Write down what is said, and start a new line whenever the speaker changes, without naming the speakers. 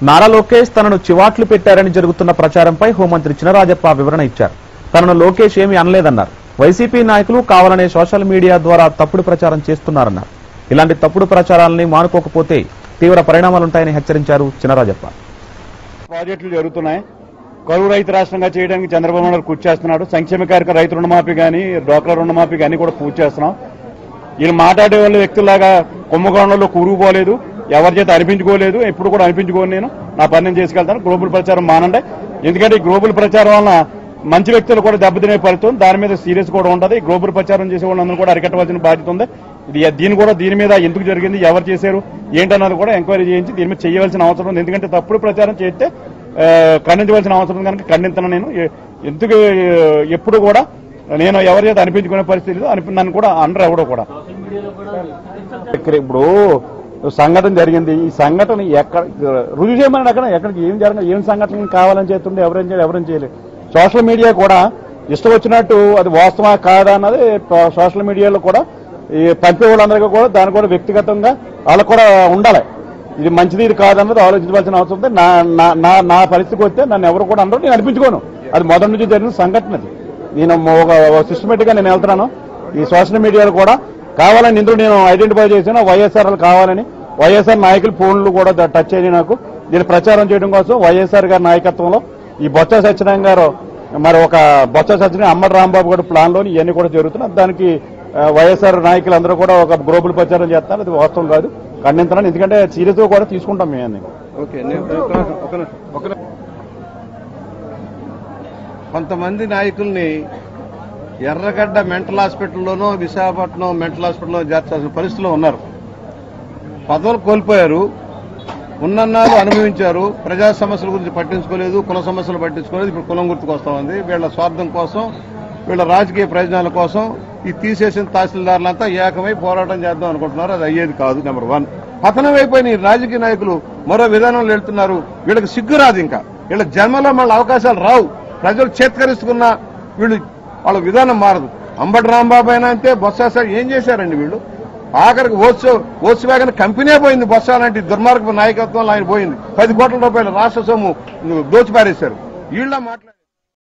నారా లోకేష్ తనను చివాట్లు పెట్టారని జరుగుతున్న ప్రచారంపై హోంమంత్రి చినరాజప్ప వివరణ ఇచ్చారు. తనను లోకేష్ ఏమీ అనలేదన్నారు. వైసీపీ నాయకులు కావాలనే సోషల్ మీడియా ద్వారా తప్పుడు ప్రచారం చేస్తున్నారన్నారు. ఇలాంటి తప్పుడు ప్రచారాలని మానుకోకపోతే తీవ్ర పరిణామాలుంటాయని హెచ్చరించారు చినరాజప్ప.
ప్రాజెక్టులు జరుగుతున్నాయి. కరువు రైతు రాష్ట్రంగా చేయడానికి చంద్రబాబు నాయుడు కృషి చేస్తున్నాడు. సంక్షేమ కార్యక్రమ రైతు రుణమాఫీ కానీ డ్వాక్రా రుణమాఫీ కానీ కూడా పూర్తి చేస్తున్నాం. వీళ్ళు మాట్లాడే వాళ్ళ వ్యక్తుల్లాగా కుంభకోణంలో కూరుకుపోలేదు, ఎవరి చేత అనిపించుకోలేదు, ఎప్పుడు కూడా అనిపించుకోను. నేను నా పని నేను చేసుకెళ్తాను. గ్లోబల్ ప్రచారం మానండి. ఎందుకంటే ఈ గ్లోబల్ ప్రచారం వలన మంచి వ్యక్తులు కూడా దెబ్బతినే ఫలితం. దాని మీద సీరియస్ కూడా ఉంటుంది. గ్లోబల్ ప్రచారం చేసే వాళ్ళందరూ కూడా అరికట్టవలసిన బాధ్యత ఉంది. దీని మీద ఎందుకు జరిగింది, ఎవరు చేశారు, ఏంటన్నది కూడా ఎంక్వైరీ చేయించి దీని మీద చేయవలసిన అవసరం ఉంది. ఎందుకంటే తప్పుడు ప్రచారం చేస్తే ఖండించవలసిన అవసరం ఉంది కనుక ఖండించను. నేను ఎందుకు ఎప్పుడు కూడా నేను ఎవరి చేత అనిపించుకునే పరిస్థితి నన్ను కూడా అనరు ఎవడో కూడా. ఇప్పుడు సంఘటన జరిగింది. ఈ సంఘటన ఎక్కడ రుజువు చేయమని ఎక్కడికి ఏం జరగదు, ఏం సంఘటన కావాలని చేస్తుండే ఎవరేం చేయలేదు. సోషల్ మీడియా కూడా ఇష్టం వచ్చినట్టు అది వాస్తవా కాదా అన్నది సోషల్ మీడియాలో కూడా ఈ పంపే వాళ్ళందరికీ కూడా దాని కూడా వ్యక్తిగతంగా వాళ్ళకు కూడా ఉండాలి. ఇది మంచిది ఇది కాదన్నది ఆలోచించవలసిన అవసరం ఉంది. నా పరిస్థితికి వస్తే నన్ను ఎవరు కూడా అందరూ నేను అనిపించుకోను. అది మొదటి నుంచి జరిగిన సంఘటన. అది నేను ఒక సిస్టమేటిక్ గా నేను వెళ్తున్నాను. ఈ సోషల్ మీడియాలో కూడా కావాలని ఇందులో నేను ఐడెంటిఫై చేశాను. వైఎస్ఆర్ కావాలని వైఎస్ఆర్ నాయకులు ఫోన్లు కూడా టచ్ అయ్యి నాకు దీన్ని ప్రచారం చేయడం కోసం వైఎస్ఆర్ గారి నాయకత్వంలో ఈ బొత్స సత్యనారాయణ గారు మరి ఒక బొత్స సత్యనారాయణ అమ్మడి రాంబాబు గారి ప్లాన్ లోని ఇవన్నీ కూడా జరుగుతున్నాయి. దానికి వైఎస్ఆర్ నాయకులు అందరూ కూడా ఒక గ్లోబల్ ప్రచారం చేస్తారు. అది వాస్తవం కాదు, ఖండించడానికి. ఎందుకంటే సీరియస్ గా కూడా తీసుకుంటాం మేము.
కొంతమంది నాయకుల్ని ఎర్రగడ్డ మెంటల్ హాస్పిటల్లోనో విశాఖపట్నం మెంటల్ హాస్పిటల్లో చేర్చాల్సిన పరిస్థితిలో ఉన్నారు. పదవులు కోల్పోయారు, ఉన్నన్నాళ్ళు అనుభవించారు. ప్రజా సమస్యల గురించి పట్టించుకోలేదు, కుల సమస్యలు పట్టించుకోలేదు. ఇప్పుడు కులం గుర్తుకొస్తా ఉంది. వీళ్ల స్వార్థం కోసం, వీళ్ల రాజకీయ ప్రయోజనాల కోసం ఈ తీసేసిన తహసీల్దారులంతా ఏకమై పోరాటం చేద్దాం అనుకుంటున్నారు. అది అయ్యేది కాదు. నెంబర్ 1. పతనం అయిపోయిన రాజకీయ నాయకులు మరో విధానంలో వెళ్తున్నారు. వీళ్ళకి సిగ్గు రాదు. ఇంకా వీళ్ళ జన్మలో మళ్ళీ అవకాశాలు రావు. ప్రజలు చేత్కరిస్తున్న వీళ్ళు వాళ్ళ విధానం మారదు. అంబటి రాంబాబు అయినా అంతే, బొత్స ఏం చేశారండి వీళ్ళు? ఆఖరికి ఓట్స్ వ్యాగన్ కంపెనీ పోయింది. బొత్స లాంటి దుర్మార్గపు నాయకత్వంలో ఆయన పోయింది. 10 కోట్ల రూపాయలు రాష్ట్ర సొమ్ము దోచిపారేశారు. వీళ్ళ మాట్లాడారు.